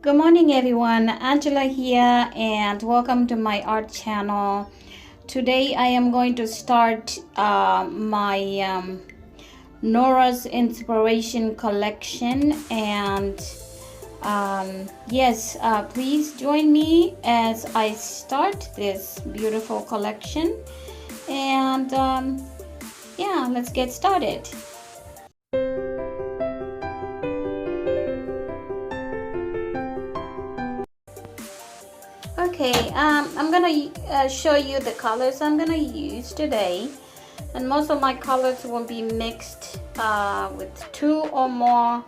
Good morning everyone, Angela here and welcome to my art channel. Today I am going to start my Nora's inspiration collection and please join me as I start this beautiful collection and let's get started. Okay, I'm gonna show you the colors I'm gonna use today, and most of my colors will be mixed with two or more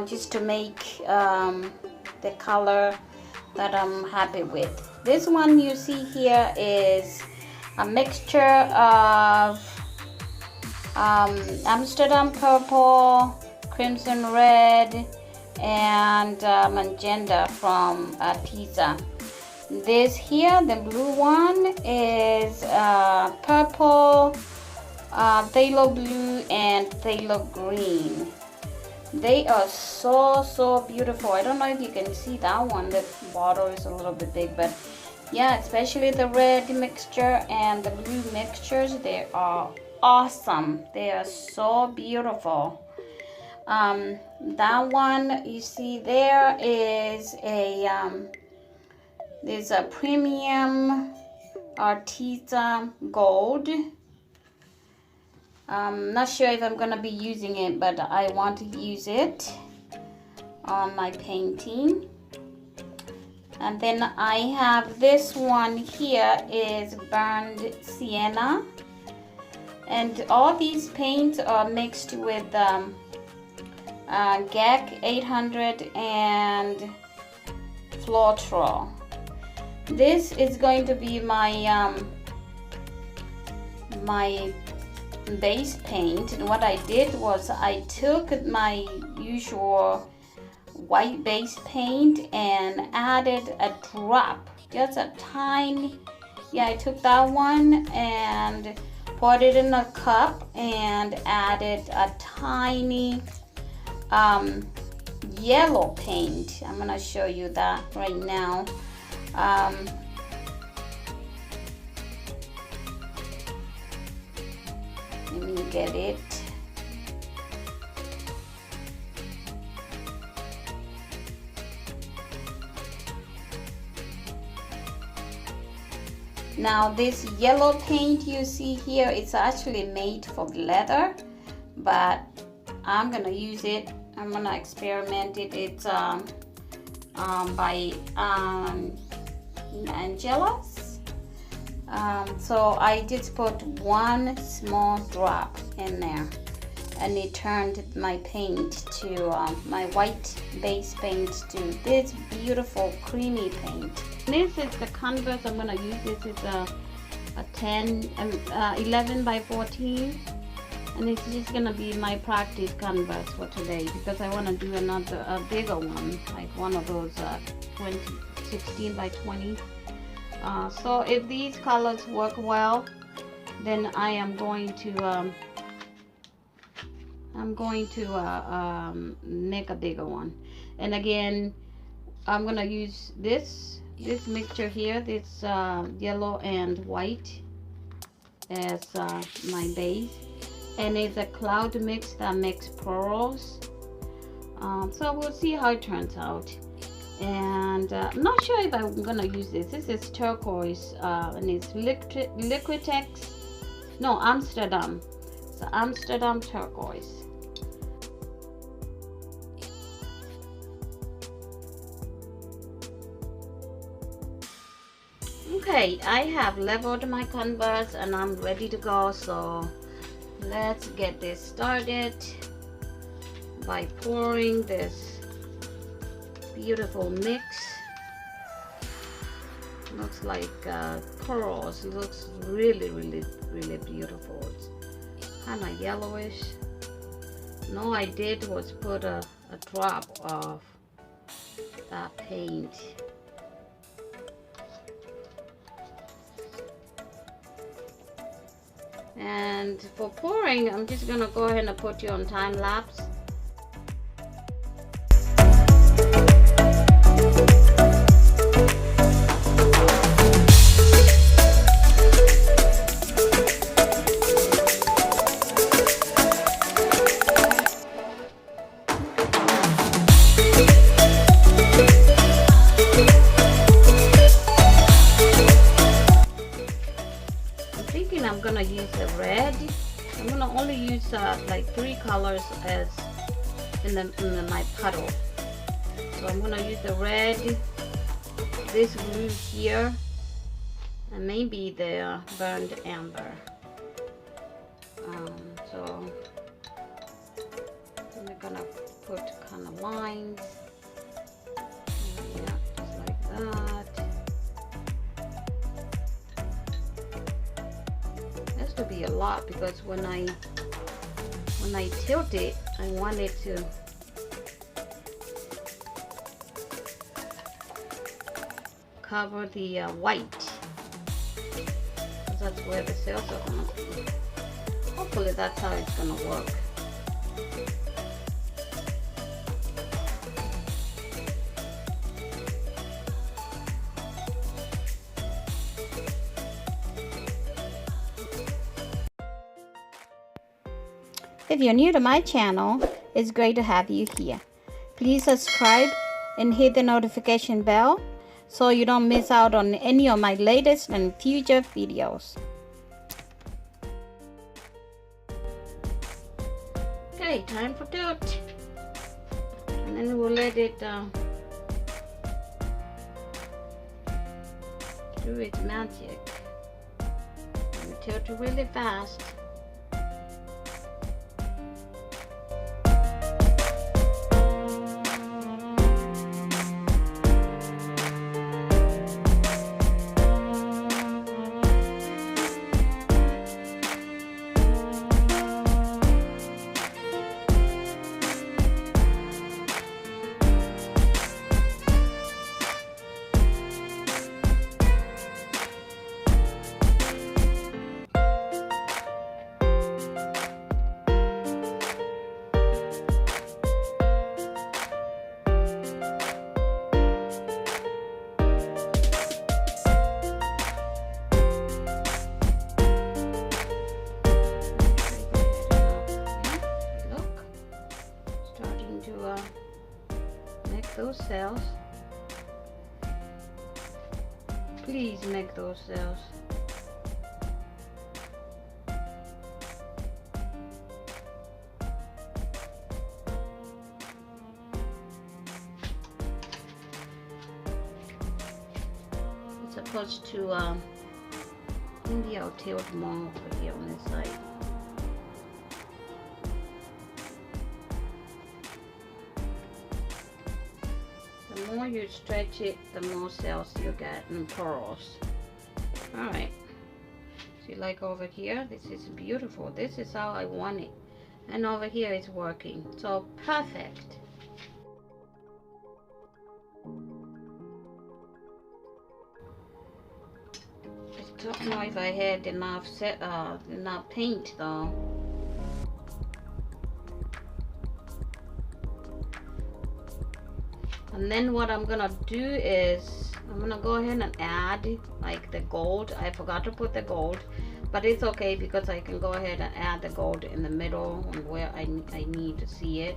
just to make the color that I'm happy with. This one you see here is a mixture of Amsterdam purple, crimson red, and magenta from Arteza. This here, the blue one, is purple, phthalo blue, and phthalo green. They are so beautiful. I don't know if you can see that one. The bottle is a little bit big, but yeah, especially the red mixture and the blue mixtures, they are awesome. They are so beautiful. That one you see there is there's a premium Arteza gold. I'm not sure if I'm gonna be using it, but I want to use it on my painting. And then I have this one here is burned sienna, and all these paints are mixed with GAC 800 and Floetrol. This is going to be my my base paint, and what I did was I took my usual white base paint and added a drop, just a tiny, I took that one and poured it in a cup and added a tiny yellow paint. I'm gonna show you that right now. Let me get it. Now this yellow paint you see here, it's actually made for leather, but I'm gonna use it. I'm gonna experiment it. It's by Angelus. So I just put one small drop in there, and it turned my paint to my white base paint to this beautiful creamy paint. This is the canvas I'm gonna use. This is a 11 by 14, and it's just gonna be my practice canvas for today because I want to do a bigger one, like one of those 16 by 20. So if these colors work well, then I am going to make a bigger one. And again, I'm gonna use this mixture here, this yellow and white as my base, and it's a cloud mix that makes pearls. So we'll see how it turns out. And I'm not sure if I'm gonna use this. This is turquoise, and it's Liquitex, no, Amsterdam. So Amsterdam turquoise. Okay, I have leveled my canvas and I'm ready to go. So let's get this started by pouring this beautiful mix. Looks like pearls. Looks really beautiful. It's kind of yellowish. And all I did was put a drop of that paint. And for pouring, I'm just gonna go ahead and put you on time lapse. 3 colors as in my puddle. So I'm gonna use the red, this blue here, and maybe the burned amber. So I'm gonna put kind of lines. Yeah, just like that. This will be a lot because when I tilt it, I want it to cover the white. That's where the cells are gonna be. Hopefully that's how it's gonna work. If you're new to my channel, it's great to have you here. Please subscribe and hit the notification bell so you don't miss out on any of my latest and future videos. Okay, time for tilt. And then we'll let it do its magic. And tilt it really fast. Those cells. Please make those cells. It's supposed to maybe I'll tilt more over here on this side. The more you stretch it, the more cells you get and pearls. Alright, see, like over here, this is beautiful. This is how I want it. And over here it's working. So perfect. I don't know if I had enough enough paint though. And then what I'm gonna do is I'm gonna go ahead and add like the gold. I forgot to put the gold, but it's okay because I can go ahead and add the gold in the middle and where I need to see it.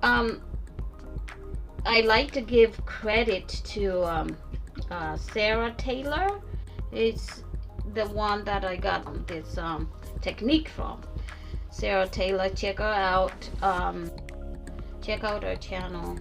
I like to give credit to Sarah Taylor. It's the one that I got this technique from. Sarah Taylor, check her out. Check out her channel.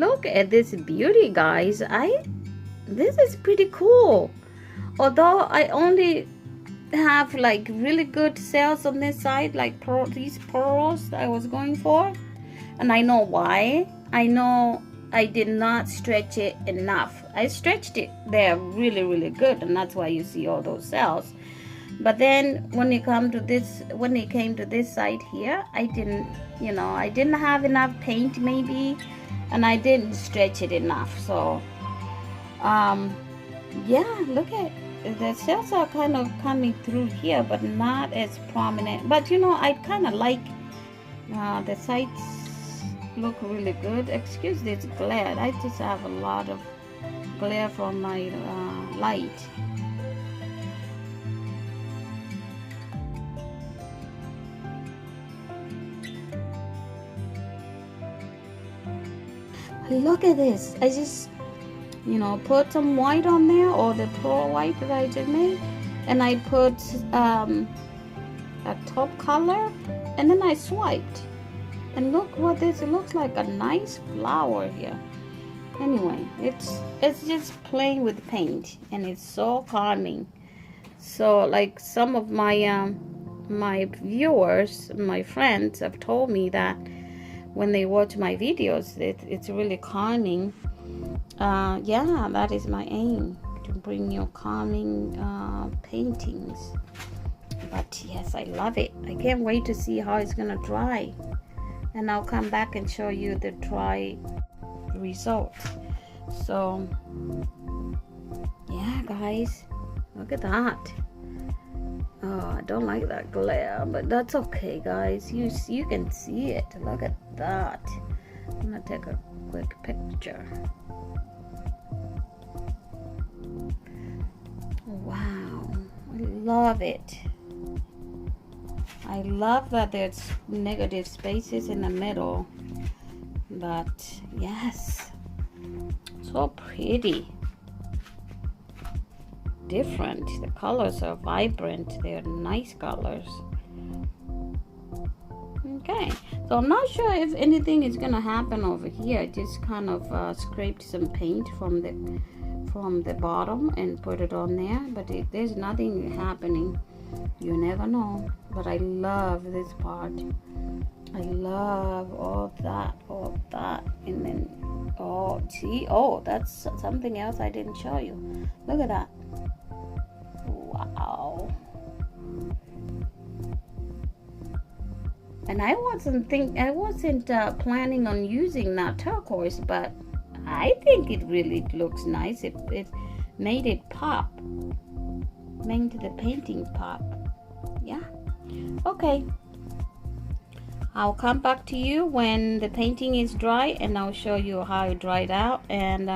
look at this beauty, guys. This is pretty cool. Although I only have like really good sales on this side, like these pearls I was going for, and I know why. I know I did not stretch it enough. I stretched it there really good, and that's why you see all those sales. But then when it came to this side here, I didn't, you know, I didn't have enough paint maybe, and I didn't stretch it enough. So yeah, look at the cells are kind of coming through here, but not as prominent. But you know, I kind of like the sides look really good. Excuse this glare, I just have a lot of glare from my light. Look at this. I just, you know, put some white on there, or the pearl white that I just made, and I put a top color, and then I swiped, and look what this, it looks like a nice flower here. Anyway, it's just playing with paint, and it's so calming. So like some of my my viewers, my friends have told me that when they watch my videos, it's really calming. Yeah, that is my aim, to bring you calming paintings. But yes, I love it. I can't wait to see how it's gonna dry, and I'll come back and show you the dry result. So yeah, guys, look at that. Oh, I don't like that glare, but that's okay, guys. You can see it. Look at that. I'm gonna take a quick picture. Wow, I love it. I love that there's negative spaces in the middle, but yes, so pretty. Different. The colors are vibrant. They're nice colors. Okay, so I'm not sure if anything is gonna happen over here. I just kind of scraped some paint from the bottom and put it on there, but there's nothing happening. You never know. But I love this part. I love all that, and then oh, see, oh, that's something else I didn't show you. Look at that. Wow. And I wasn't planning on using that turquoise, but I think it really looks nice. It made it pop. Made the painting pop. Yeah. Okay. I'll come back to you when the painting is dry, and I'll show you how it dried out, and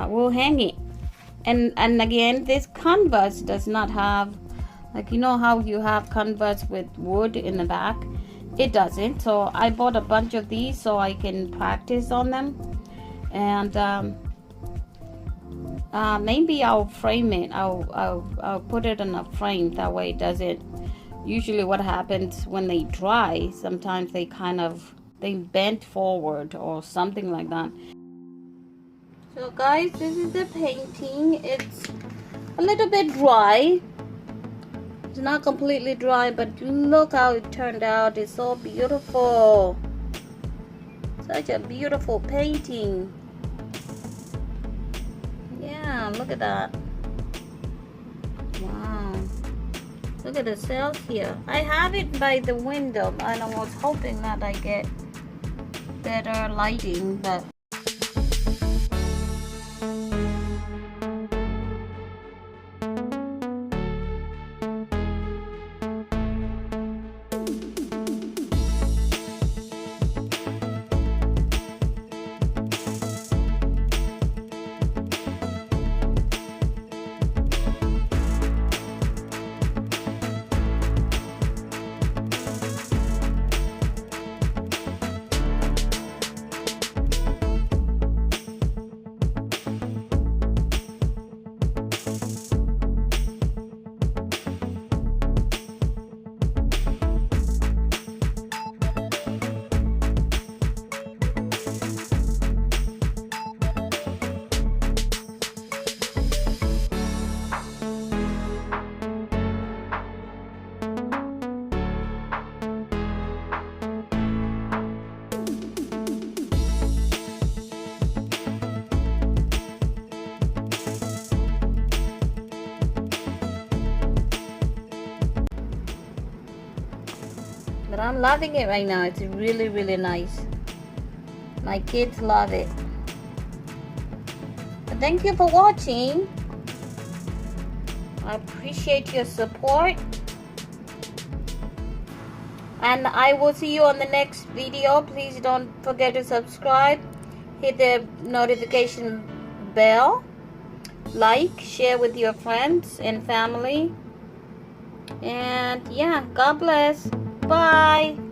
we'll hang it. And again, this canvas does not have, like, you know how you have canvas with wood in the back? It doesn't. So I bought a bunch of these so I can practice on them, and maybe I'll frame it. I'll put it in a frame, that way it doesn't. Usually what happens when they dry, sometimes they bend forward or something like that. So guys, this is the painting. It's a little bit dry. It's not completely dry, but look how it turned out. It's so beautiful. Such a beautiful painting. Yeah, look at that. Wow. Look at the cells here. I have it by the window, and I was hoping that I get better lighting, but But I'm loving it right now. It's really, really nice. My kids love it. But thank you for watching. I appreciate your support. And I will see you on the next video. Please don't forget to subscribe. Hit the notification bell. Like, share with your friends and family. And yeah, God bless. Bye.